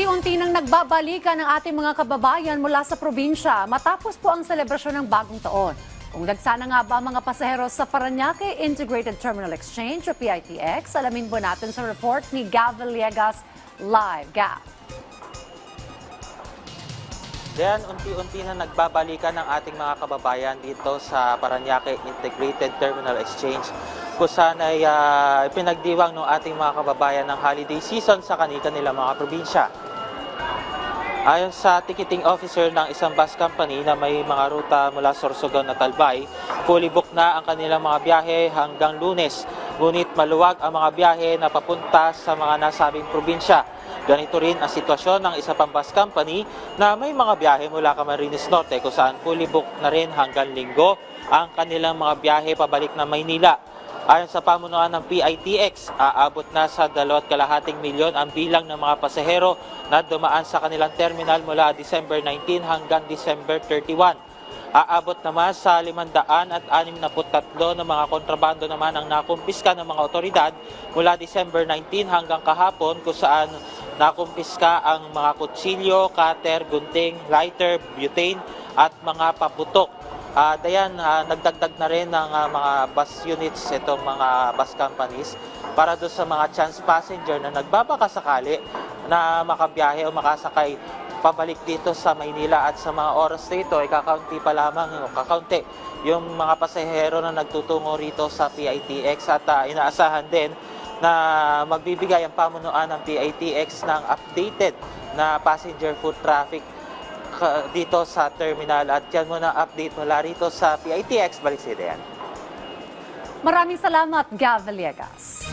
Unti-unti nang nagbabalikan ng ating mga kababayan mula sa probinsya matapos po ang selebrasyon ng bagong taon. Kung nagsana nga ba ang mga pasahero sa Parañaque Integrated Terminal Exchange o PITX, alamin po natin sa report ni Gav Villegas live. Gav. Diyan, unti-unti na nagbabalikan ng ating mga kababayan dito sa Parañaque Integrated Terminal Exchange kung saan ay pinagdiwang ng ating mga kababayan ng holiday season sa kanilang mga probinsya. Ayon sa ticketing officer ng isang bus company na may mga ruta mula Sorsogon at Albay, fully booked na ang kanilang mga biyahe hanggang Lunes. Ngunit maluwag ang mga biyahe na papunta sa mga nasabing probinsya. Ganito rin ang sitwasyon ng isa pang bus company na may mga biyahe mula Camarines Norte kung saan fully booked na rin hanggang Linggo ang kanilang mga biyahe pabalik na Maynila. Ayon sa pamunuan ng PITX, aabot na sa 2.5 milyon ang bilang ng mga pasahero na dumaan sa kanilang terminal mula December 19 hanggang December 31. Aabot naman sa 563 na mga kontrabando naman ang nakumpiska ng mga otoridad mula December 19 hanggang kahapon kung saan nakumpiska ang mga kutsilyo, cutter, gunting, lighter, butane at mga paputok. Dayan, nagdagdag na rin ng mga bus units itong mga bus companies para doon sa mga chance passenger na nagbabakasakali na makabiyahe o makasakay pabalik dito sa Maynila at sa mga oras dito ay kakaunti pa lamang, kakaunti yung mga pasahero na nagtutungo rito sa PITX at inaasahan din na magbibigay ang pamunuan ng PITX ng updated na passenger foot traffic dito sa terminal at yan muna update mula rito sa PITX. Balik sa ideyan. Maraming salamat, Gav Villegas.